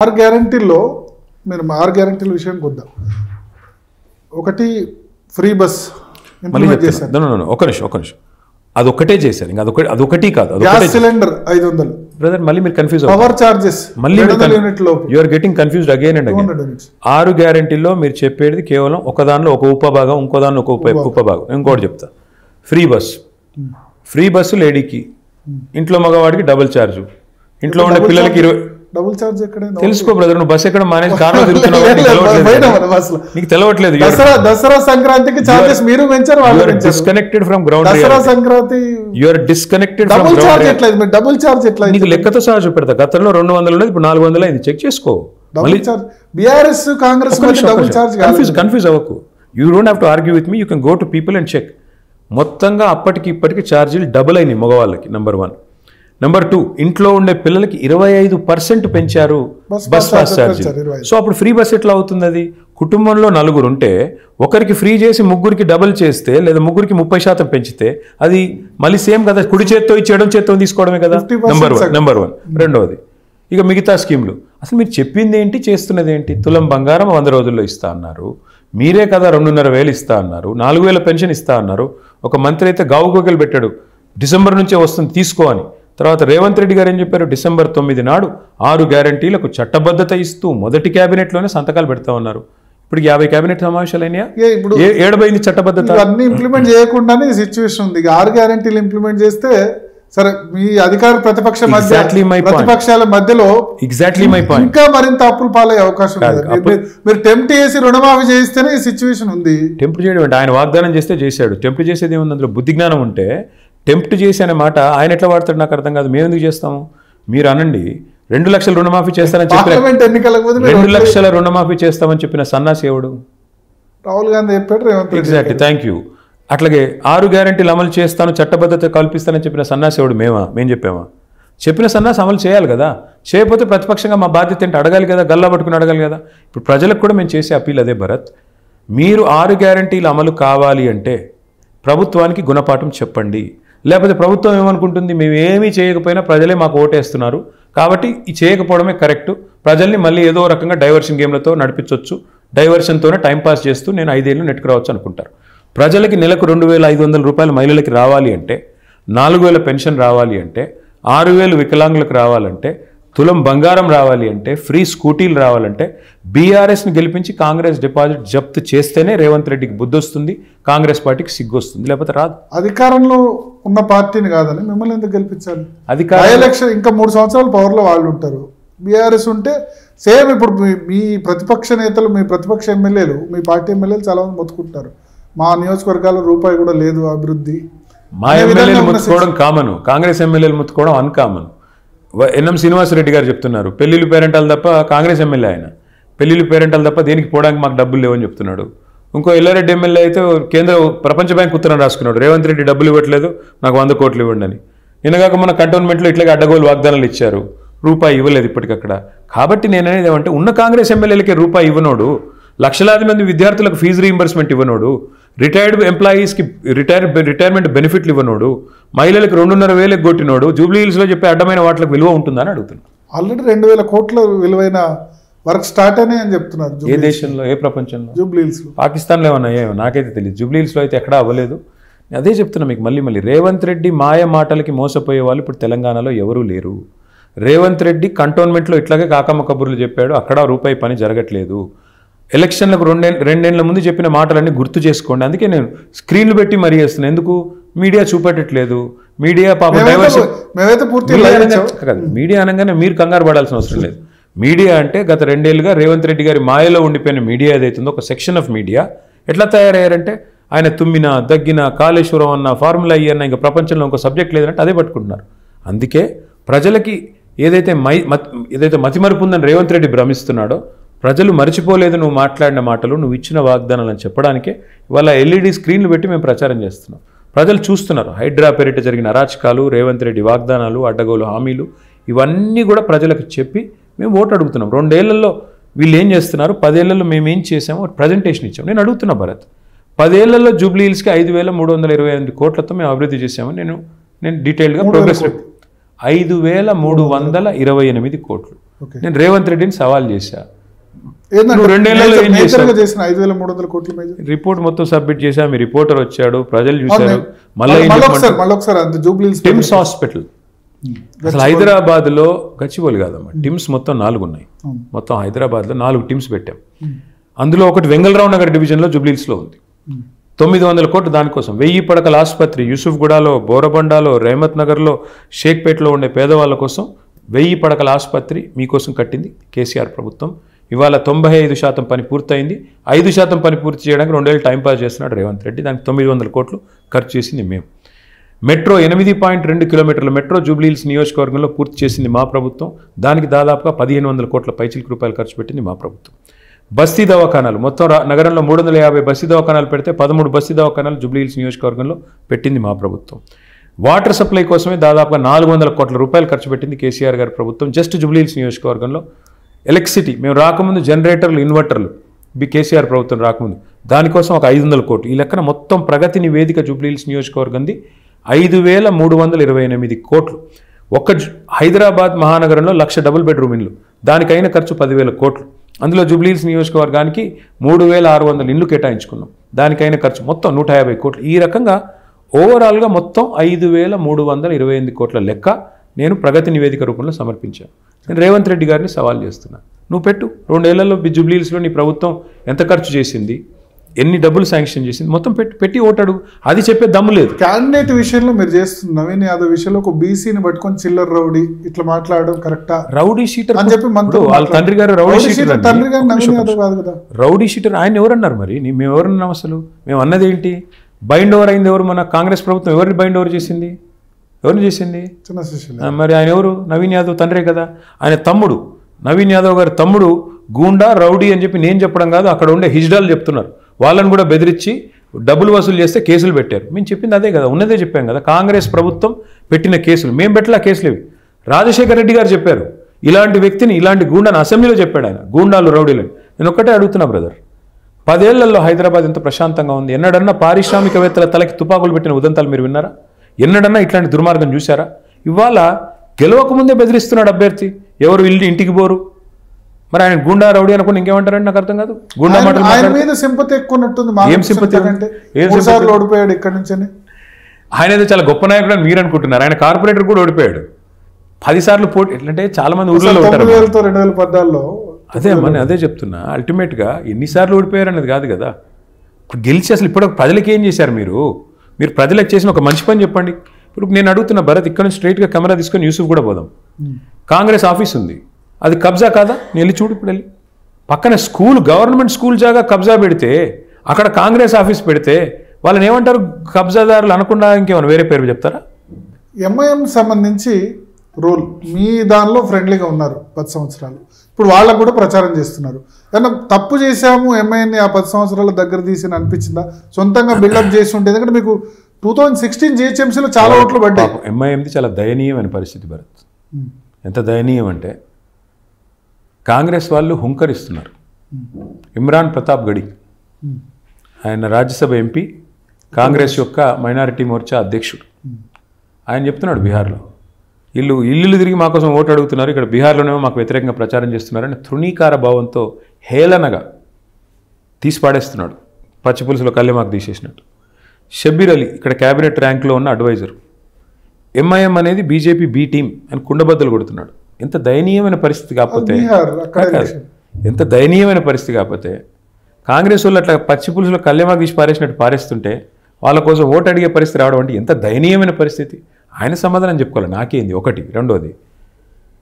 ఆరు గ్యారంటీల్లో మీరు ఆరు గ్యారంటీల విషయానికి వద్దాం. ఒకటి ఫ్రీ బస్ ఇంప్లిమెంట్ చేశారు. ఒక నిమిషం అదొక్కటే చేశారు. ఇంకా అదొకటి కాదు. Gas cylinder 500 brother. మళ్ళీ మీరు కన్ఫ్యూజ్ పవర్ చార్జెస్ మళ్ళీ you are getting confused again and again. 6 గ్యారంటీల్లో మీరు చెప్పేది కేవలం ఒక దానిలో ఒక ఉపభాగం, ఇంకో దానిలో ఒక ఉపభాగం. ఇంకోటి చెప్తా, ఫ్రీ బస్సు లేడీకి, ఇంట్లో మగవాడికి డబుల్ ఛార్జ్, ఇంట్లో ఉండే పిల్లలకి 20. డబుల్ ఛార్జ్ ఎక్కడ తెలుసుకో బ్రదర్, నువ్వు బస్ ఎక్కడ మానేసి కారులో తిరుగుతున్నావు, నీకు తెలవట్లేదు. దసరా సంక్రాంతికి చార్జెస్ మీరు పెంచారు, disconnected from ground. Dasara Sankranti you are disconnected from double charge ఎట్లా, డబుల్ ఛార్జ్ ఎట్లా? నీకు లెక్కతో సహా చూపెడతా. గతంలో 200 ఉన్నది, ఇప్పుడు 400 అయింది. చెక్ చేసుకో. బీఆర్ఎస్ కాంగ్రెస్ కన్ఫ్యూజ్ అవ్వకు. You don't have to argue with me. You can go to people and check. మొత్తంగా అప్పటికి ఇప్పటికి ఛార్జీలు డబుల్ అయినాయి మగవాళ్ళకి. నెంబర్ 1. నెంబర్ 2, ఇంట్లో ఉండే పిల్లలకి 25% పెంచారు బస్ పాస్ ఛార్జీ. సో అప్పుడు ఫ్రీ బస్ ఎట్లా అవుతుంది? అది కుటుంబంలో 4 ఉంటే ఒకరికి ఫ్రీ చేసి ముగ్గురికి డబుల్ చేస్తే, లేదా ముగ్గురికి 30% పెంచితే అది మళ్ళీ సేమ్ కదా. కుడి చేత్తో ఇచ్చి ఎడం చేత్తో తీసుకోవడమే కదా. నెంబర్ 1. రెండవది, ఇక మిగతా స్కీమ్లు అసలు మీరు చెప్పింది ఏంటి, చేస్తున్నది ఏంటి? తులం బంగారం 100 రోజుల్లో ఇస్తా అన్నారు. మీరే కదా 2,500 ఇస్తా అన్నారు. 4,000 పెన్షన్ ఇస్తా అన్నారు. ఒక మంత్రి అయితే గావుగోగలు పెట్టాడు, డిసెంబర్ నుంచే వస్తుంది తీసుకో అని. తర్వాత రేవంత్ రెడ్డి గారు ఏం చెప్పారు? డిసెంబర్ 9 నాడు 6 గ్యారంటీలకు చట్టబద్ధత ఇస్తూ మొదటి క్యాబినెట్లోనే సంతకాలు పెడతా ఉన్నారు. ఇప్పుడు 50 క్యాబినెట్ సమావేశాలు అయినాయా? ఏడబోయింది చట్టబద్ధత. అన్ని ఇంప్లిమెంట్ చేయకుండానే సిచ్యువేషన్ ఉంది. 6 గ్యారంటీలు ఇంప్లిమెంట్ చేస్తే సరే, మీ అధికార ప్రతిపక్షాల మధ్యలో ఎగ్జాక్ట్లీ మై పాయింట్, ఇంకా మరింత అప్పులు పాలయ్యే అవకాశం ఉంది. మీరు టెంప్ట్ చేసి రుణమాఫీ చేస్తేనే ఈ సిచ్యువేషన్ ఉంది. టెంప్ట్ చేయడం అంటే ఆయన వాగ్దానం చేస్తే చేశాడు. టెంప్ట్ చేసేది ఏముంది అందులో? బుద్ధి జ్ఞానం ఉంటే టెంప్ట్ చేసి అనే మాట ఆయన ఎట్లా వాడతాడు నాకు అర్థం కాదు. మేము ఎందుకు చేస్తాము? మీరు అనండి 2 లక్షల రుణమాఫీ చేస్తానని చెప్పిన 2 లక్షల రుణమాఫీ చేస్తామని చెప్పిన సన్నాసి ఎవడు? రాహుల్ గాంధీ చెప్పాడు. Exactly, thank you. అట్లాగే 6 గ్యారంటీలు అమలు చేస్తాను, చట్టబద్ధత కల్పిస్తానని చెప్పిన సన్నాసి ఎవడు? మేము చెప్పామా? చెప్పిన సన్నాసి అమలు చేయాలి కదా. చేయకపోతే ప్రతిపక్షంగా మా బాధ్యత ఏంటి అడగాలి కదా, గల్లా పట్టుకుని అడగాలి కదా. ఇప్పుడు ప్రజలకు కూడా మేము చేసే అప్పీల్ అదే భరత్. మీరు 6 గ్యారంటీలు అమలు కావాలి అంటే ప్రభుత్వానికి గుణపాఠం చెప్పండి. లేకపోతే ప్రభుత్వం ఏమనుకుంటుంది, మేము ఏమీ చేయకపోయినా ప్రజలే మాకు ఓటేస్తున్నారు కాబట్టి ఈ చేయకపోవడమే కరెక్టు, ప్రజల్ని మళ్ళీ ఏదో రకంగా డైవర్షన్ గేమ్లతో నడిపించవచ్చు, డైవర్షన్తోనే టైంపాస్ చేస్తూ నేను 5 ఏళ్ళు నెట్టుకురావచ్చు అనుకుంటారు. ప్రజలకి నెలకు 2,500 రూపాయలు మహిళలకి రావాలి అంటే, 4,000 పెన్షన్ రావాలి అంటే, 6,000 వికలాంగులకు రావాలంటే, తులం బంగారం రావాలి అంటే, ఫ్రీ స్కూటీలు రావాలంటే బీఆర్ఎస్ని గెలిపించి కాంగ్రెస్ డిపాజిట్ జప్తు చేస్తేనే రేవంత్ రెడ్డికి బుద్ధి వస్తుంది, కాంగ్రెస్ పార్టీకి సిగ్గు వస్తుంది, లేకపోతే రాదు. అధికారంలో ఉన్న పార్టీని కాదని మిమ్మల్ని ఎందుకు గెలిపించాలి? ఎలక్షన్ ఇంకా 3 సంవత్సరాలు పవర్లో వాళ్ళు ఉంటారు. బీఆర్ఎస్ ఉంటే సేమ్ ఇప్పుడు మీ ప్రతిపక్ష నేతలు, మీ ప్రతిపక్ష ఎమ్మెల్యేలు, మీ పార్టీ ఎమ్మెల్యేలు చాలా మంది మొత్తుకుంటారు, మా నియోజకవర్గాల్లో రూపాయి కూడా లేదు అభివృద్ధి. మా ఎమ్మెల్యేలు ముత్తుకోవడం కామన్, కాంగ్రెస్ ఎమ్మెల్యేలు ముత్తుకోవడం అన్కామన్. ఎన్ఎం శ్రీనివాసరెడ్డి గారు చెప్తున్నారు, పెళ్లిళ్ళు పేరెంటాలు తప్ప, కాంగ్రెస్ ఎమ్మెల్యే ఆయన, పెళ్లిళ్ళు పేరెంటాలు తప్ప దేనికి పోవడానికి మాకు డబ్బులు లేవని చెప్తున్నాడు. ఇంకో ఎల్లారెడ్డి ఎమ్మెల్యే అయితే ప్రపంచ బ్యాంక్ ఉత్తరం రాసుకున్నాడు, రేవంత్ రెడ్డి డబ్బులు ఇవ్వట్లేదు నాకు 100 కోట్లు ఇవ్వండి అని. నిన్నగాక మన కంటోన్మెంట్లో ఇట్లాగే అడ్డగోలు వాగ్దానాలు ఇచ్చారు, రూపాయి ఇవ్వలేదు ఇప్పటికక్కడ. కాబట్టి నేననేది ఏమంటే, ఉన్న కాంగ్రెస్ ఎమ్మెల్యేలకే రూపాయి ఇవ్వనోడు, లక్షలాది మంది విద్యార్థులకు ఫీజు రీయింబర్స్మెంట్ ఇవ్వనోడు, రిటైర్డ్ ఎంప్లాయీస్కి రిటైర్మెంట్ బెనిఫిట్లు ఇవ్వనోడు, మహిళలకు 2,500 కొట్టినోడు, జూబ్లీ హిల్స్లో చెప్పే అడ్డమైన వాటికి విలువ ఉంటుందని అడుగుతున్నాను. ఆల్రెడీ 2,000 కోట్ల విలువైన వర్క్ స్టార్ట్ అయినాయి అని చెప్తున్నారు. ఏ దేశంలో, ఏ ప్రపంచంలో? జూబ్లీ హిల్స్లో. పాకిస్తాన్లో ఏమన్నా నాకైతే తెలియదు. జూబ్లీ హిల్స్లో అయితే ఎక్కడా అవ్వలేదు. అదే చెప్తున్నా మీకు మళ్ళీ రేవంత్ రెడ్డి మాయ మాటలకి మోసపోయే వాళ్ళు ఇప్పుడు తెలంగాణలో ఎవరూ లేరు. రేవంత్ రెడ్డి కంటోన్మెంట్లో ఇట్లాగే కాకమ్మ కబుర్లు చెప్పాడు, అక్కడ రూపాయి పని జరగట్లేదు. ఎలక్షన్లకు 2 ఏళ్ల ముందు చెప్పిన మాటలన్నీ గుర్తు చేసుకోండి. అందుకే నేను స్క్రీన్లు పెట్టి మరీ చేస్తున్నాను. ఎందుకు? మీడియా చూపెట్టట్లేదు. మీడియా పాపం డైవర్షన్. మీడియా అనగానే మీరు కంగారు పడాల్సిన అవసరం లేదు. మీడియా అంటే గత 2 ఏళ్ళుగా రేవంత్ రెడ్డి గారి మాయలో ఉండిపోయిన మీడియా ఏదైతుందో, ఒక సెక్షన్ ఆఫ్ మీడియా ఎట్లా తయారయ్యారంటే, ఆయన తుమ్మినా, దగ్గినా, కాళేశ్వరం అన్న, ఫార్ములా ఈ అన్న, ఇంకా ప్రపంచంలో ఇంకో సబ్జెక్ట్ లేదంటే అదే పట్టుకుంటున్నారు. అందుకే ప్రజలకి ఏదైతే మతిమరుపు ఉందని రేవంత్ రెడ్డి భ్రమిస్తున్నాడో, ప్రజలు మర్చిపోలేదు నువ్వు మాట్లాడిన మాటలు, నువ్వు ఇచ్చిన వాగ్దానాలు అని చెప్పడానికే ఇవాళ LED స్క్రీన్లు పెట్టి మేము ప్రచారం చేస్తున్నాం. ప్రజలు చూస్తున్నారు హైడ్రా పేరిట జరిగిన అరాచకాలు, రేవంత్ రెడ్డి వాగ్దానాలు, అడ్డగోలు హామీలు, ఇవన్నీ కూడా ప్రజలకు చెప్పి మేము ఓటు అడుగుతున్నాం. 2 ఏళ్లలో వీళ్ళు ఏం చేస్తున్నారు, 10 ఏళ్లలో మేము ఏం చేసామో ప్రజెంటేషన్ ఇచ్చాము. నేను అడుగుతున్నా భరత్, 10 ఏళ్లలో జూబ్లీ హిల్స్కి 5,328 కోట్లతో మేము అభివృద్ధి చేసామని నేను డీటెయిల్గా ప్రోగ్రెస్ 5,328 కోట్లు. ఓకే. నేను రేవంత్ రెడ్డిని సవాల్ చేశా. ఏంటంటే నువ్వు 2 నెలల్లో ఏం మేజర్గా చేశావు? చేసిన 5,300 కోట్ల మేజర్. రిపోర్ట్ మొత్తం సబ్మిట్ చేశా, మీ రిపోర్టర్ వచ్చాడు, ప్రజలు చూశారు. మళ్ళొకసారి అంత జూబ్లీహిల్స్ టిమ్స్ హాస్పిటల్ అసలు హైదరాబాద్లో గచ్చిబౌలి కాదమ్మా, టిమ్స్ మొత్తం 4 ఉన్నాయి. మొత్తం హైదరాబాద్లో 4 టిమ్స్ పెట్టాం. అందులో ఒకటి వెంగళరావు నగర్ డివిజన్లో జూబ్లీహిల్స్లో ఉంది. 900 కోట్లు దానికోసం. 1000 పడకల ఆసుపత్రి యూసుఫ్గూడలో, బోరబండాలో, రెహమత్ నగర్లో, షేక్పేట్లో ఉండే పేదవాళ్ళ కోసం 1000 పడకల ఆసుపత్రి మీకోసం కట్టింది కేసీఆర్ ప్రభుత్వం. ఇవాళ 95% పని పూర్తయింది. 5% పని పూర్తి చేయడానికి 2 ఏళ్ళు టైంపాస్ చేస్తున్నాడు రేవంత్ రెడ్డి. దానికి 900 కోట్లు ఖర్చు చేసింది మేము. మెట్రో 8.2 కిలోమీటర్ల మెట్రో జూబ్లీహిల్స్ నియోజకవర్గంలో పూర్తి చేసింది మా ప్రభుత్వం. దానికి దాదాపుగా 1500 కోట్ల పైచిలకు రూపాయలు ఖర్చు పెట్టింది మా ప్రభుత్వం. బస్తీ దవాఖానాలు మొత్తం నగరంలో 350 బస్తీ దవాఖానాలు పెడితే 13 బస్తీ దవాఖానాలు జూబ్లీహిల్స్ నియోజకవర్గంలో పెట్టింది మా ప్రభుత్వం. వాటర్ సప్లై కోసమే దాదాపుగా 400 కోట్ల రూపాయలు ఖర్చు పెట్టింది కేసీఆర్ గారి ప్రభుత్వం జస్ట్ జూబ్లీహిల్స్ నియోజకవర్గంలో. ఎలక్ట్రిసిటీ మేము రాకముందు జనరేటర్లు, ఇన్వర్టర్లు కేసీఆర్ ప్రభుత్వం రాకముందు దానికోసం ఒక 500 కోట్లు. ఈ లెక్కన మొత్తం ప్రగతి నివేదిక జూబ్లీహిల్స్ నియోజకవర్గంది 5,328 కోట్లు. ఒక్క హైదరాబాద్ మహానగరంలో 1,00,000 డబుల్ బెడ్రూమ్ ఇళ్ళు, దానికైన ఖర్చు 10,000 కోట్లు. అందులో జూబ్లీహిల్స్ నియోజకవర్గానికి 3,600 ఇళ్ళు కేటాయించుకున్నాం, దానికైన ఖర్చు మొత్తం 150 కోట్లు. ఈ రకంగా ఓవరాల్గా మొత్తం 5,328 కోట్ల లెక్క నేను ప్రగతి నివేదిక రూపంలో సమర్పించాను. నేను రేవంత్ రెడ్డి గారిని సవాల్ చేస్తున్నా, నువ్వు పెట్టు 2 ఏళ్లలో జూబ్లీహిల్స్లో నీ ప్రభుత్వం ఎంత ఖర్చు చేసింది, ఎన్ని డబ్బులు శాంక్షన్ చేసింది, మొత్తం పెట్టి ఓటాడు. అది చెప్పే దమ్ము లేదు. క్యాండిడేట్ విషయంలో మీరు చేస్తుంది నవీన్ యాదవ్ విషయంలో ఒక బీసీని పట్టుకొని చిల్లర రౌడీ ఇట్లా మాట్లాడడం కరెక్టా? రౌడీ షీటర్ అని చెప్పి వాళ్ళ తండ్రి గారు రౌడీ షీటర్. తండ్రి గారు నవీన్ యాదవ్ కాదు కదా రౌడీ షీటర్. ఆయన ఎవరన్నారు మరి? మేము ఎవరన్నాం అసలు? మేము అన్నది ఏంటి? బైండ్ ఓవర్ అయింది ఎవరు? మన కాంగ్రెస్ ప్రభుత్వం ఎవరిని బైండ్ ఓవర్ చేసింది? ఎవరిని చేసింది? చిన్న శిష్యులు. మరి ఆయన ఎవరు? నవీన్ యాదవ్ తండ్రే కదా. ఆయన తమ్ముడు నవీన్ యాదవ్ గారి తమ్ముడు గూండా రౌడీ అని చెప్పి నేను చెప్పడం కాదు, అక్కడ ఉండే హిజ్డాలు చెప్తున్నారు. వాళ్ళని కూడా బెదిరించి డబ్బులు వసూలు చేస్తే కేసులు పెట్టారు. మేము చెప్పింది అదే కదా, ఉన్నదే చెప్పాం కదా. కాంగ్రెస్ ప్రభుత్వం పెట్టిన కేసులు మేము పెట్టలే. కేసులు ఇవి రాజశేఖర రెడ్డి గారు చెప్పారు. ఇలాంటి వ్యక్తిని, ఇలాంటి గూండాను అసెంబ్లీలో చెప్పాడు ఆయన, గూండాలు రౌడీలని. నేను ఒక్కటే అడుగుతున్నా బ్రదర్, 10 ఏళ్లలో హైదరాబాద్ ఎంత ప్రశాంతంగా ఉంది? ఎన్నడన్నా పారిశ్రామికవేత్తల తలకి తుపాకులు పెట్టిన ఉదంతాలు మీరు విన్నారా? ఎన్నడన్నా ఇట్లాంటి దుర్మార్గం చూశారా? ఇవాళ గెలవకముందే బెదిరిస్తున్నాడు అభ్యర్థి, ఎవరు ఇంటికి పోరు. మరి ఆయన గుండా రౌడీ అనుకుని ఇంకేమంటారండి? నాకు అర్థం కాదు. గుండా మాటలు ఆయన మీద సింపతి ఎక్కువ ఉన్నట్టుంది. ఏం సింపతి? ఓడిపోయాడు ఇక్కడ నుంచి. ఆయన ఏదో చాలా గొప్ప నాయకుడు అని మీరు అనుకుంటున్నారు. ఆయన కార్పొరేటర్ కూడా ఓడిపోయాడు 10 సార్లు పోటీ. ఎట్లంటే చాలా మంది ఊళ్ళో ఉంటారు. 2014లో అదే మన అదే చెప్తున్నా. అల్టిమేట్గా ఎన్నిసార్లు ఓడిపోయారు అన్నది కాదు కదా. ఇప్పుడు గెలిచి అసలు ఇప్పుడు ప్రజలకి ఏం చేశారు మీరు? మీరు ప్రజలకు చేసిన ఒక మంచి పని చెప్పండి. ఇప్పుడు నేను అడుగుతున్న భరత్, ఇక్కడ నుంచి స్ట్రైట్గా కెమెరా తీసుకొని యూసుఫ్ కూడా పోదాం. కాంగ్రెస్ ఆఫీస్ ఉంది, అది కబ్జా కాదా? నేను వెళ్ళి చూడు. ఇప్పుడు వెళ్ళి పక్కన స్కూల్, గవర్నమెంట్ స్కూల్ జాగా కబ్జా పెడితే, అక్కడ కాంగ్రెస్ ఆఫీస్ పెడితే వాళ్ళని ఏమంటారు? కబ్జాదారులు అనకుండా ఇంకేమైనా వేరే పేరు చెప్తారా? ఎంఐఎం సంబంధించి రోల్ మీ దానిలో ఫ్రెండ్లీగా ఉన్నారు 10 సంవత్సరాలు. ఇప్పుడు వాళ్ళకు కూడా ప్రచారం చేస్తున్నారు. కానీ తప్పు చేశాము ఎంఐఎన్ని ఆ 10 సంవత్సరాల దగ్గర తీసి అనిపించిందా? సొంతంగా బిల్డప్ చేసి ఉంటే. ఎందుకంటే మీకు 2016 జిహెచ్ఎంసీలో చాలా ఓట్లు పడ్డాయి. ఎంఐఎంది చాలా దయనీయమైన పరిస్థితి భరత్. ఎంత దయనీయం అంటే కాంగ్రెస్ వాళ్ళు హుంకరిస్తున్నారు. ఇమ్రాన్ ప్రతాప్ గడి, ఆయన రాజ్యసభ ఎంపీ, కాంగ్రెస్ యొక్క మైనారిటీ మోర్చా అధ్యక్షుడు. ఆయన చెప్తున్నాడు బీహార్లో ఇల్లు తిరిగి మా కోసం ఓటు అడుగుతున్నారు, ఇక్కడ బీహార్లోనేమో మాకు వ్యతిరేకంగా ప్రచారం చేస్తున్నారని తృణీకార భావంతో హేళనగా తీసి పాడేస్తున్నాడు. పచ్చి పులుసులో కళ్ళెమాకు తీసేసినట్టు. షబ్బీర్ అలీ ఇక్కడ క్యాబినెట్ ర్యాంక్లో ఉన్న అడ్వైజర్. ఎంఐఎం అనేది బీజేపీ బి టీం అని కుండబద్దలు కొడుతున్నాడు. ఎంత దయనీయమైన పరిస్థితి కాకపోతే, ఎంత దయనీయమైన పరిస్థితి కాకపోతే కాంగ్రెస్ వాళ్ళు అట్లా పచ్చి పులుసులో కళ్ళెమాకు తీసి పారేసినట్టు పారేస్తుంటే వాళ్ళ కోసం ఓటు అడిగే పరిస్థితి రావడం అంటే ఎంత దయనీయమైన పరిస్థితి. ఆయన సమాధానం చెప్పుకోవాలి. నాకేంది ఒకటి. రెండోది,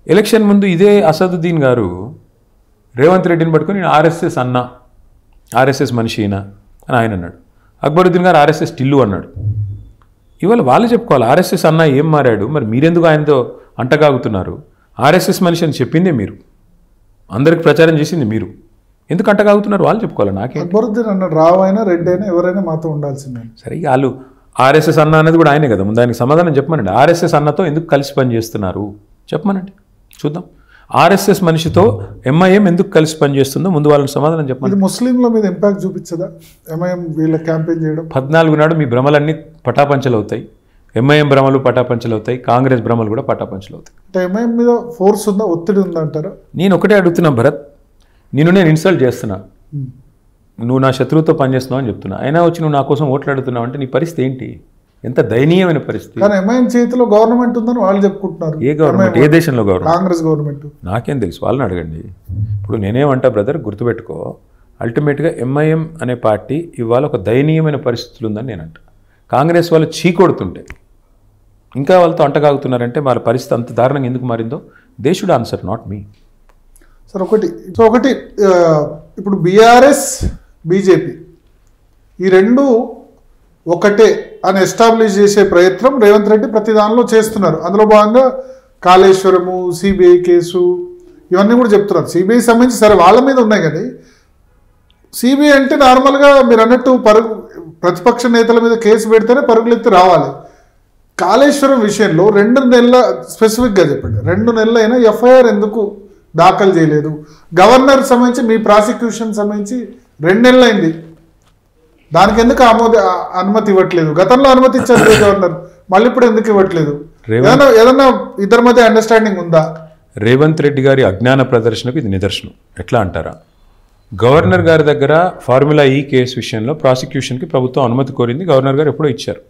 ఎలక్షన్ ముందు ఇదే అసదుద్దీన్ గారు రేవంత్ రెడ్డిని పట్టుకొని ఆర్ఎస్ఎస్ అన్నా, ఆర్ఎస్ఎస్ మనిషి అయినా అని ఆయన అన్నాడు. అక్బరుద్దీన్ గారు ఆర్ఎస్ఎస్ టిల్లు అన్నాడు. ఇవాళ వాళ్ళు చెప్పుకోవాలి ఆర్ఎస్ఎస్ అన్నా ఏం మారాడు, మరి మీరెందుకు ఆయనతో అంటగాగుతున్నారు? ఆర్ఎస్ఎస్ మనిషి అని చెప్పిందే మీరు, అందరికి ప్రచారం చేసింది మీరు, ఎందుకు అంటగాగుతున్నారు? వాళ్ళు చెప్పుకోవాలి. నాకే అక్బరుద్దీన్ అన్నాడు, రావు అయినా రెడ్డి అయినా ఎవరైనా మాతో ఉండాల్సిందే. సరే, వాళ్ళు ఆర్ఎస్ఎస్ అన్న అనేది కూడా ఆయనే కదా. ముందు ఆయనకి సమాధానం చెప్పమనండి. ఆర్ఎస్ఎస్ అన్నతో ఎందుకు కలిసి పనిచేస్తున్నారు చెప్పమనండి, చూద్దాం. ఆర్ఎస్ఎస్ మనిషితో ఎంఐఎం ఎందుకు కలిసి పనిచేస్తుందో ముందు వాళ్ళని సమాధానం చెప్పండి. ముస్లింల మీద ఇంపాక్ట్ చూపించదా ఎంఐఎం వీళ్ళ క్యాంపెయిన్ చేయడం? 14 నాడు మీ భ్రమలన్నీ పటాపంచలు అవుతాయి. ఎంఐఎం భ్రమలు పటాపంచలు అవుతాయి, కాంగ్రెస్ భ్రమలు కూడా పటాపంచలు అవుతాయి. అంటే ఎంఐఎం మీద ఫోర్స్ ఉందా, ఒత్తిడి ఉందా అంటారా? నేను ఒకటే అడుగుతున్నా భరత్, నేను ఇన్సల్ట్ చేస్తున్నా, నువ్వు నా శత్రువుతో పనిచేస్తున్నావు అని చెప్తున్నా, అయినా వచ్చి నువ్వు నా కోసం ఓట్లు అడుగుతున్నావు అంటే నీ పరిస్థితి ఏంటి? ఎంత దయనీయమైన పరిస్థితి. కానీ ఎంఐఎం చేతిలో గవర్నమెంట్ ఉందని వాళ్ళు చెప్పుకుంటున్నారు. ఏ గవర్నమెంట్? ఏ దేశంలో గవర్నమెంట్? కాంగ్రెస్ గవర్నమెంట్. నాకేం తెలుసు, వాళ్ళని అడగండి. ఇప్పుడు నేనేమంటా బ్రదర్, గుర్తుపెట్టుకో, అల్టిమేట్గా ఎంఐఎం అనే పార్టీ ఇవాళ ఒక దయనీయమైన పరిస్థితులు ఉందని నేను అంట. కాంగ్రెస్ వాళ్ళు చీకొడుతుంటే ఇంకా వాళ్ళతో అంటగాగుతున్నారంటే వాళ్ళ పరిస్థితి అంత దారుణంగా ఎందుకు మారిందో they should answer, not me. Sir ఒకటి ఇప్పుడు బీఆర్ఎస్ బీజేపీ ఈ రెండు ఒకటే అని ఎస్టాబ్లిష్ చేసే ప్రయత్నం రేవంత్ రెడ్డి ప్రతి దానిలో చేస్తున్నారు. అందులో భాగంగా కాళేశ్వరము, సిబిఐ కేసు ఇవన్నీ కూడా చెప్తున్నారు. సిబిఐ సంబంధించి సరే వాళ్ళ మీద ఉన్నాయి, కానీ సిబిఐ అంటే నార్మల్గా మీరు అన్నట్టు ప్రతిపక్ష నేతల మీద కేసు పెడితేనే పరుగులెత్తి రావాలి. కాళేశ్వరం విషయంలో 2 నెలల స్పెసిఫిక్గా చెప్పండి, 2 నెలలైనా ఎఫ్ఐఆర్ ఎందుకు దాఖలు చేయలేదు? గవర్నర్ సంబంధించి మీ ప్రాసిక్యూషన్ సంబంధించి 2 నెలలు అయింది, దానికి ఎందుకు అనుమతి ఇవ్వట్లేదు? గతంలో అనుమతి ఇచ్చారు గవర్నర్, మళ్ళీ ఇప్పుడు ఎందుకు ఇవ్వట్లేదు? ఏదన్నా ఇద్దరి మధ్య అండర్స్టాండింగ్ ఉందా? రేవంత్ రెడ్డి గారి అజ్ఞాన ప్రదర్శనకు ఇది నిదర్శనం. ఎట్లా అంటారా, గవర్నర్ గారి దగ్గర ఫార్ములా ఈ కేసు విషయంలో ప్రాసిక్యూషన్కి ప్రభుత్వం అనుమతి కోరింది, గవర్నర్ గారు ఎప్పుడో ఇచ్చారు.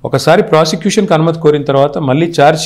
ఒకసారి ప్రాసిక్యూషన్కి అనుమతి కోరిన తర్వాత మళ్ళీ ఛార్జ్ షీట్